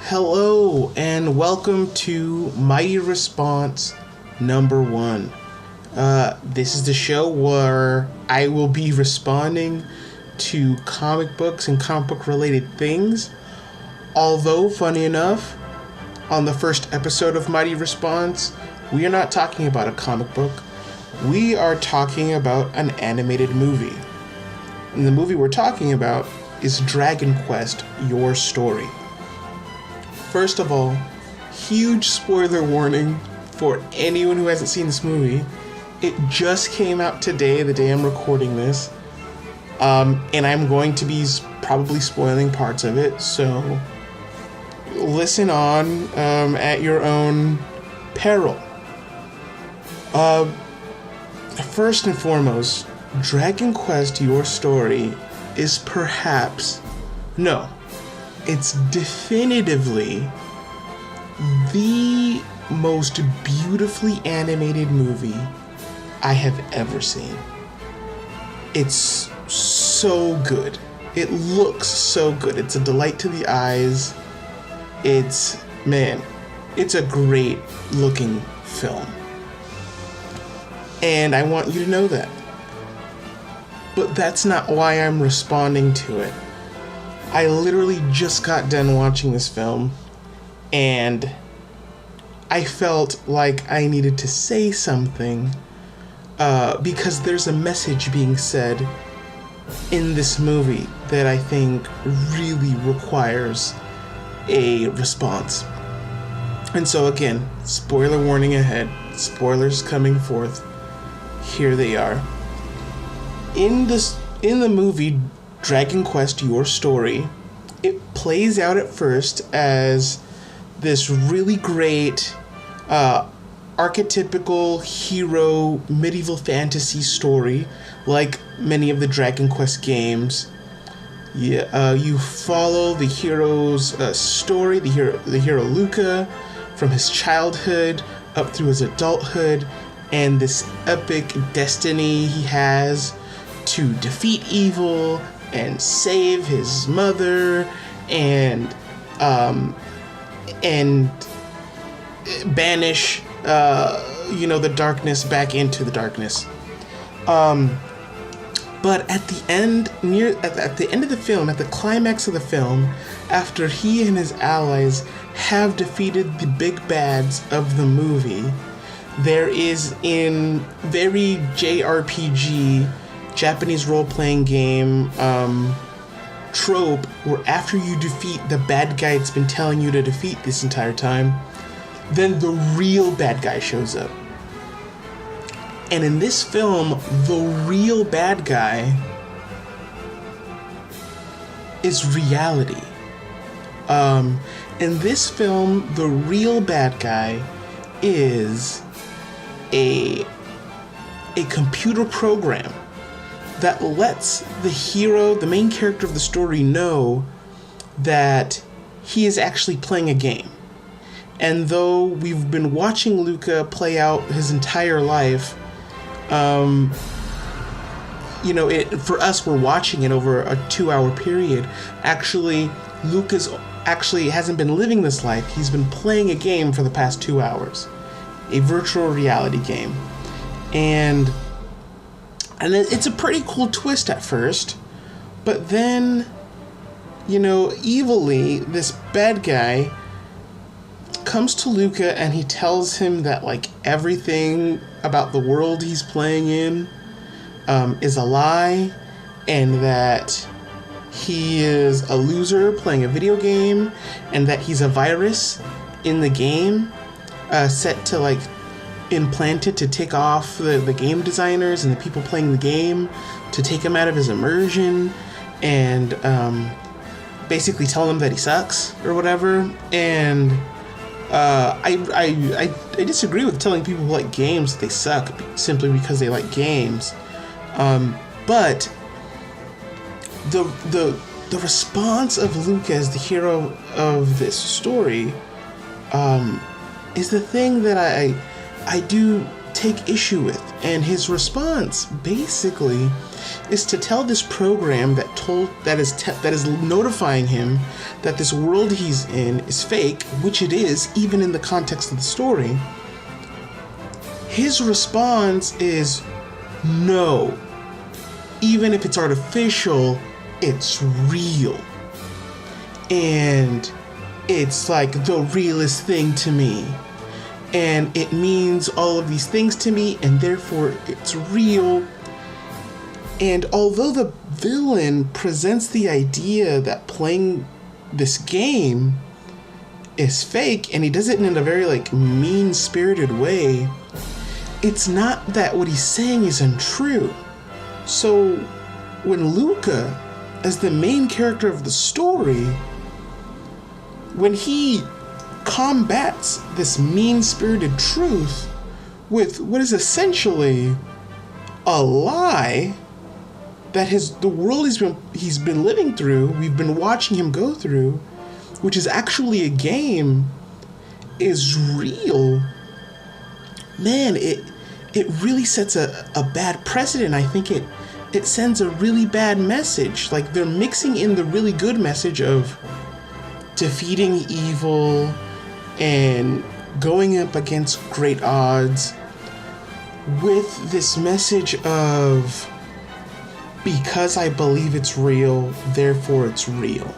Hello and welcome to Mighty Response number 1. This is the show where I will be responding to comic books and comic book related things. Although, funny enough, on the first episode of Mighty Response, we are not talking about a comic book. We are talking about an animated movie. And the movie we're talking about is Dragon Quest: Your Story. First of all, huge spoiler warning for anyone who hasn't seen this movie. It just came out today, the day I'm recording this. And I'm going to be probably spoiling parts of it, so listen on at your own peril. First and foremost, Dragon Quest: Your Story is it's definitively the most beautifully animated movie I have ever seen. It's so good. It looks so good. It's a delight to the eyes. It's a great looking film. And I want you to know that. But that's not why I'm responding to it. I literally just got done watching this film, and I felt like I needed to say something because there's a message being said in this movie that I think really requires a response. And so again, spoiler warning ahead, spoilers coming forth. Here they are. In the movie Dragon Quest: Your Story, it plays out at first as this really great archetypical hero medieval fantasy story, like many of the Dragon Quest games. You follow the hero's story, the hero Luca, from his childhood up through his adulthood, and this epic destiny he has to defeat evil and save his mother and banish the darkness back into the darkness. But at the end of the film, at the climax of the film, after he and his allies have defeated the big bads of the movie, there is, in very JRPG, Japanese role-playing game trope, where after you defeat the bad guy it's been telling you to defeat this entire time, then the real bad guy shows up. And in this film, the real bad guy is reality. In this film, the real bad guy is a computer program that lets the hero, the main character of the story, know that he is actually playing a game. And though we've been watching Luca play out his entire life, for us, we're watching it over a 2-hour period. Actually, Luca's hasn't been living this life. He's been playing a game for the past 2 hours. A virtual reality game. And it's a pretty cool twist at first, but then, evilly, this bad guy comes to Luca and he tells him that, everything about the world he's playing in is a lie, and that he is a loser playing a video game, and that he's a virus in the game set to, implanted to take off the game designers and the people playing the game, to take him out of his immersion and basically tell him that he sucks or whatever. And I disagree with telling people who like games that they suck simply because they like games. But the response of Luca as the hero of this story is the thing that I do take issue with. And his response basically is to tell this program that is notifying him that this world he's in is fake, which it is, even in the context of the story. His response is no. Even if it's artificial, it's real. And it's like the realest thing to me. And it means all of these things to me, and therefore it's real. And although the villain presents the idea that playing this game is fake, and he does it in a very like mean-spirited way, it's not that what he's saying is untrue. So when Luca, as the main character of the story, when he combats this mean-spirited truth with what is essentially a lie that the world he's been living through, we've been watching him go through, which is actually a game, is real, man, it really sets a bad precedent. I think it sends a really bad message. Like, they're mixing in the really good message of defeating evil and going up against great odds with this message of, because I believe it's real, therefore it's real.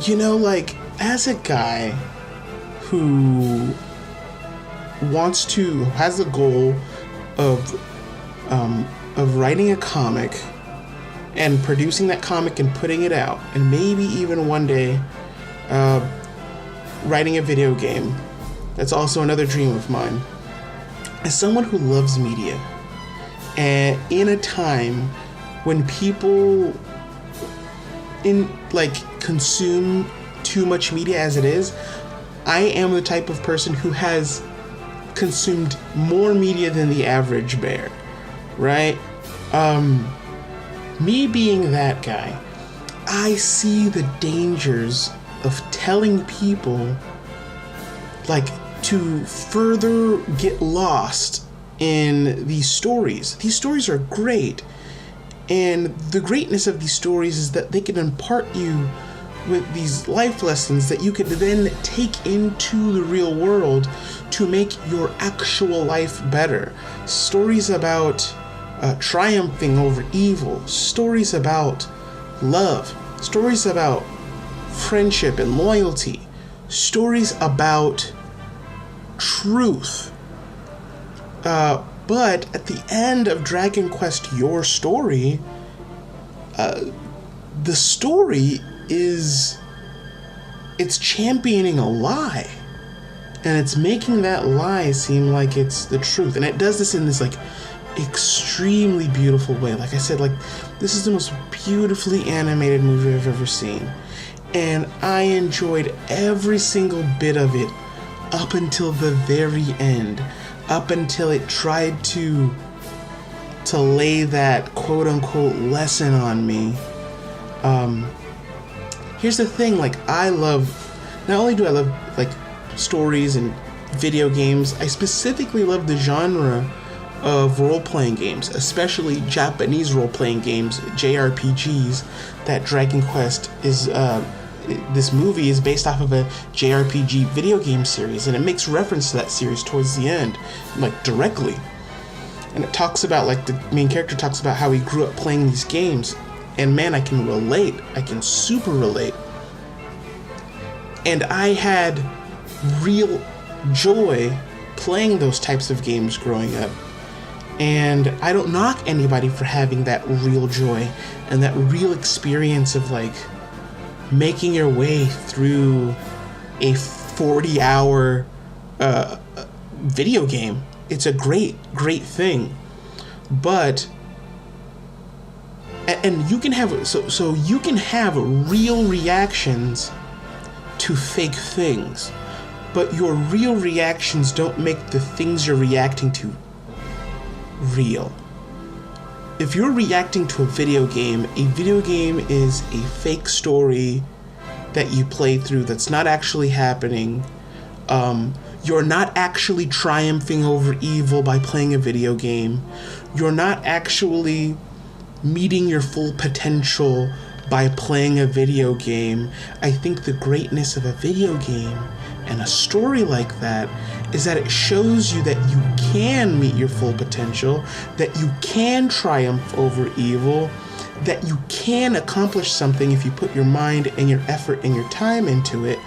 You know, like, as a guy who has the goal of writing a comic and producing that comic and putting it out, and maybe even one day writing a video game, that's also another dream of mine. As someone who loves media, and in a time when people consume too much media as it is, I am the type of person who has consumed more media than the average bear, right? Me being that guy, I see the dangers of telling people, like, to further get lost in these stories. These stories are great, and the greatness of these stories is that they can impart you with these life lessons that you could then take into the real world to make your actual life better. Stories about triumphing over evil, stories about love, stories about friendship and loyalty, stories about truth. But at the end of Dragon Quest Your Story, the story it's championing a lie, and it's making that lie seem like it's the truth, and it does this in this like extremely beautiful way. Like I said, like, this is the most beautifully animated movie I've ever seen, and I enjoyed every single bit of it up until the very end, up until it tried to lay that quote-unquote lesson on me. Here's the thing, like, not only do I love like stories and video games, I specifically love the genre of role-playing games, especially Japanese role-playing games, JRPGs. That Dragon Quest is this movie is based off of a JRPG video game series, and it makes reference to that series towards the end, like directly. And it talks about, like, the main character talks about how he grew up playing these games, and man, I can relate. I can super relate. And I had real joy playing those types of games growing up. And I don't knock anybody for having that real joy and that real experience of, like, making your way through a 40-hour video game. It's a great thing. But and you can have so you can have real reactions to fake things, but your real reactions don't make the things you're reacting to real. If you're reacting to a video game is a fake story that you play through that's not actually happening. You're not actually triumphing over evil by playing a video game. You're not actually meeting your full potential by playing a video game. I think the greatness of a video game and a story like that is that it shows you that you can meet your full potential, that you can triumph over evil, that you can accomplish something if you put your mind and your effort and your time into it.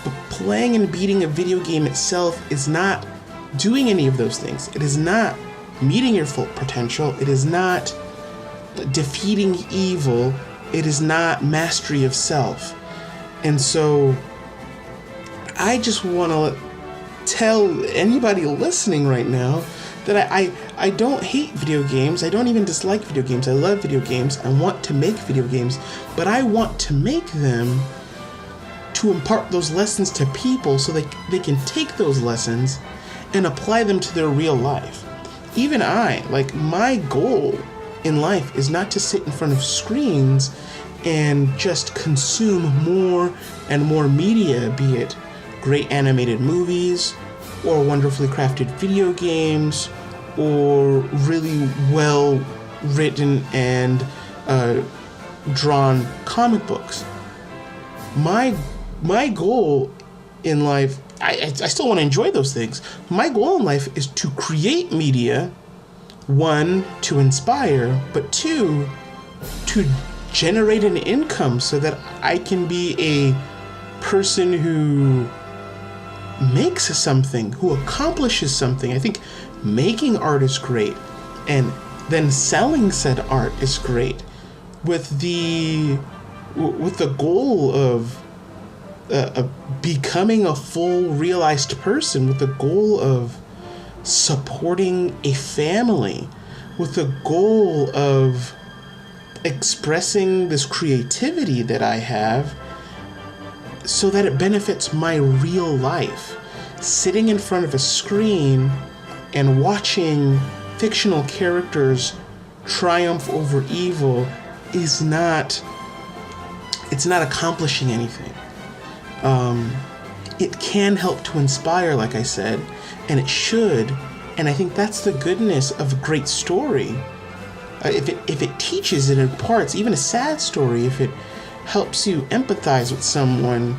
But playing and beating a video game itself is not doing any of those things. It is not meeting your full potential. It is not defeating evil. It is not mastery of self. And so I just want to tell anybody listening right now that I don't hate video games. I don't even dislike video games. I love video games. I want to make video games, but I want to make them to impart those lessons to people so they can take those lessons and apply them to their real life. Even my goal in life is not to sit in front of screens and just consume more and more media, be it great animated movies or wonderfully crafted video games or really well written and drawn comic books. My goal in life, I still want to enjoy those things. My goal in life is to create media, one, to inspire, but two, to generate an income so that I can be a person who makes something, who accomplishes something. I think making art is great, and then selling said art is great, with the goal of becoming a full realized person, with the goal of supporting a family, with the goal of expressing this creativity that I have so that it benefits my real life. Sitting in front of a screen and watching fictional characters triumph over evil is not accomplishing anything. It can help to inspire, like I said, and it should, and I think that's the goodness of a great story. If it teaches, it imparts, even a sad story, if it helps you empathize with someone,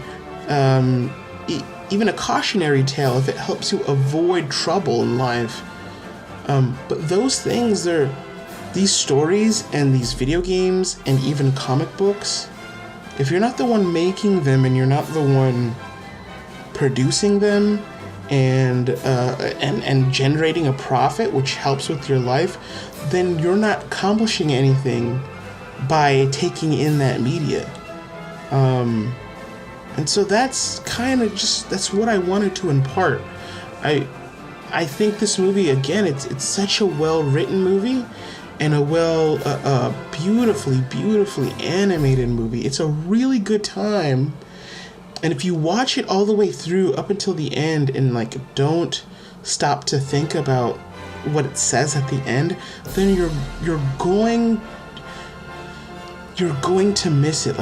even a cautionary tale, if it helps you avoid trouble in life. But those things, these stories and these video games and even comic books, if you're not the one making them and you're not the one producing them and generating a profit which helps with your life, then you're not accomplishing anything by taking in that media. And so that's kind of that's what I wanted to impart. I think this movie, again, it's such a well-written movie and a beautifully animated movie. It's a really good time. And if you watch it all the way through up until the end and don't stop to think about what it says at the end, then you're going to miss it.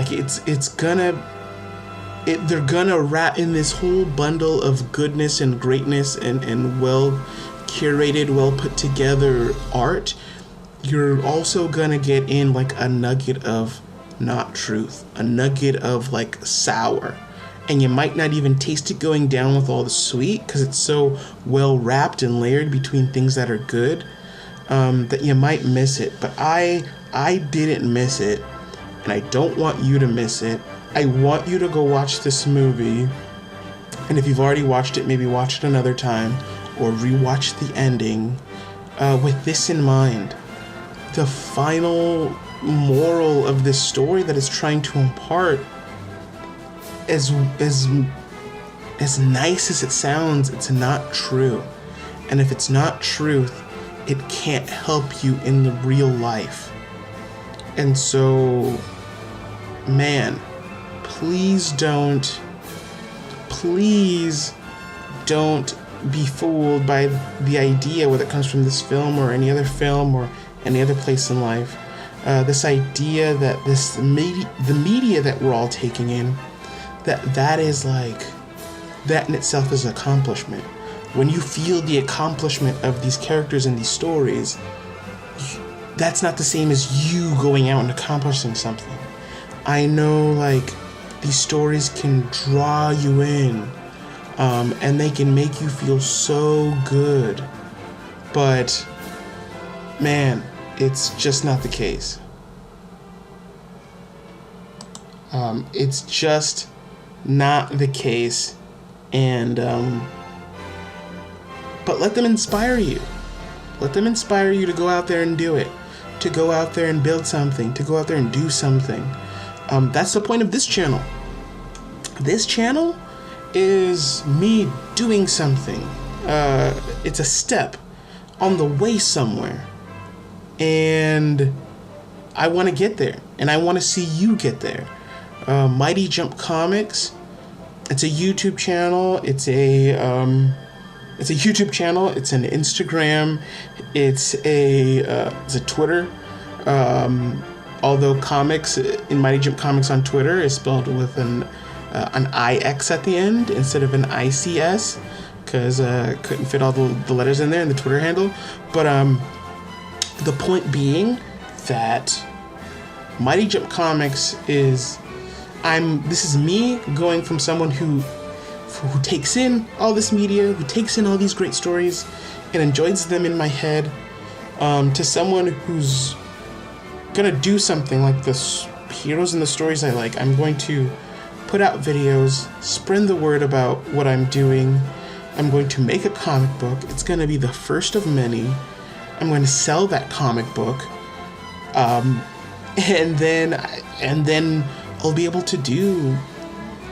They're gonna wrap in this whole bundle of goodness and greatness and well curated, well put together art. You're also gonna get in a nugget of not truth, a nugget of sour. And you might not even taste it going down with all the sweet because it's so well wrapped and layered between things that are good that you might miss it. But I didn't miss it, and I don't want you to miss it. I want you to go watch this movie, and if you've already watched it, maybe watch it another time or rewatch the ending with this in mind. The final moral of this story that it's trying to impart, as nice as it sounds, it's not true. And if it's not truth, it can't help you in the real life. And so, man, please don't be fooled by the idea, whether it comes from this film or any other film or any other place in life. This idea that the media that we're all taking in, that is that in itself is an accomplishment. when you feel the accomplishment of these characters in these stories, that's not the same as you going out and accomplishing something. I know, like, these stories can draw you in, and they can make you feel so good, but man, it's just not the case. It's just not the case, and but let them inspire you. Let them inspire you to go out there and do it, to go out there and build something, to go out there and do something. That's the point of this channel. This channel is me doing something. It's a step on the way somewhere, and I want to get there, and I want to see you get there. Mighty Jump Comics. It's a YouTube channel. It's a YouTube channel. It's an Instagram. It's a Twitter. Although comics in Mighty Jump Comics on Twitter is spelled with an IX at the end instead of an ICS, because couldn't fit all the letters in there in the Twitter handle. But the point being that Mighty Jump Comics is this is me going from someone who takes in all this media, who takes in all these great stories and enjoys them in my head, to someone who's gonna do something like this heroes in the stories I like. I'm going to put out videos, spread the word about what I'm doing. I'm going to make a comic book. It's going to be the first of many. I'm going to sell that comic book, and then I'll be able to do,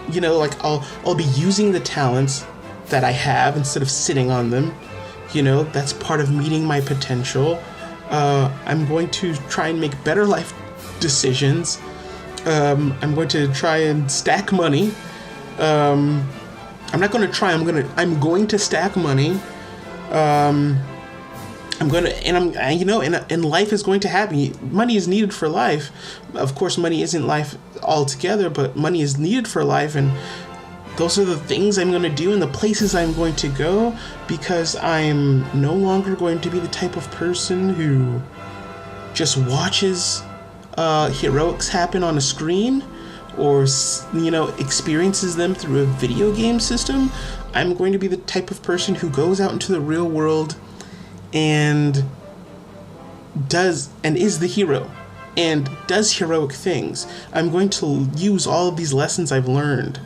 like I'll be using the talents that I have instead of sitting on them. That's part of meeting my potential. I'm going to try and make better life decisions. I'm going to try and stack money. I'm going to stack money. And life is going to happen. Money is needed for life. Of course, money isn't life altogether, but money is needed for life, and those are the things I'm going to do and the places I'm going to go, because I'm no longer going to be the type of person who just watches heroics happen on a screen or, experiences them through a video game system. I'm going to be the type of person who goes out into the real world and is the hero and does heroic things. I'm going to use all of these lessons I've learned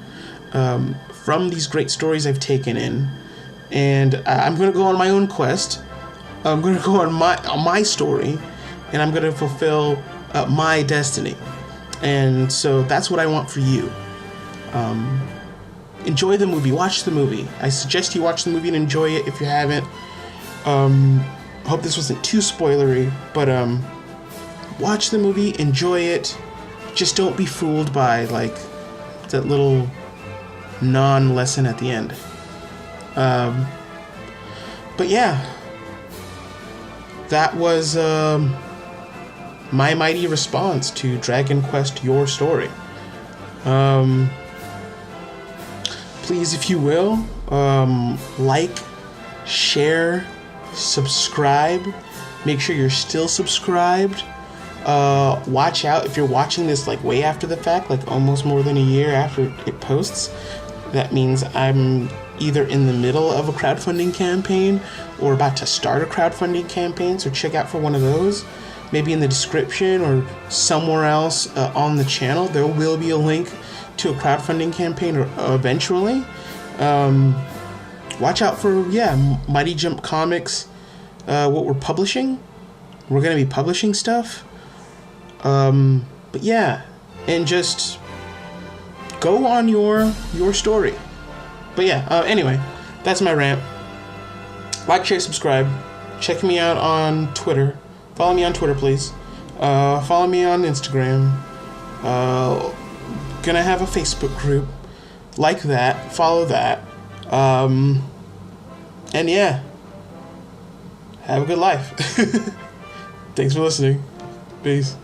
from these great stories I've taken in, and I'm going to go on my own quest. I'm going to go on my story, and I'm going to fulfill my destiny. And so that's what I want for you. Enjoy the movie. Watch the movie. I suggest you watch the movie and enjoy it if you haven't. Hope this wasn't too spoilery, but watch the movie, enjoy it. Just don't be fooled by that little non-lesson at the end. But yeah, that was my mighty response to Dragon Quest Your Story. Please, if you will, like, share, subscribe. Make sure you're still subscribed. Watch out if you're watching this way after the fact, almost more than a year after it posts. That means I'm either in the middle of a crowdfunding campaign or about to start a crowdfunding campaign, so check out for one of those. Maybe in the description or somewhere else on the channel, there will be a link to a crowdfunding campaign eventually. Watch out for, Mighty Jump Comics, what we're publishing. We're going to be publishing stuff. But yeah, and just go on your story. But yeah, anyway, that's my rant. Like, share, subscribe. Check me out on Twitter. Follow me on Twitter, please. Follow me on Instagram. Gonna have a Facebook group. Like that. Follow that. And yeah. Have a good life. Thanks for listening. Peace.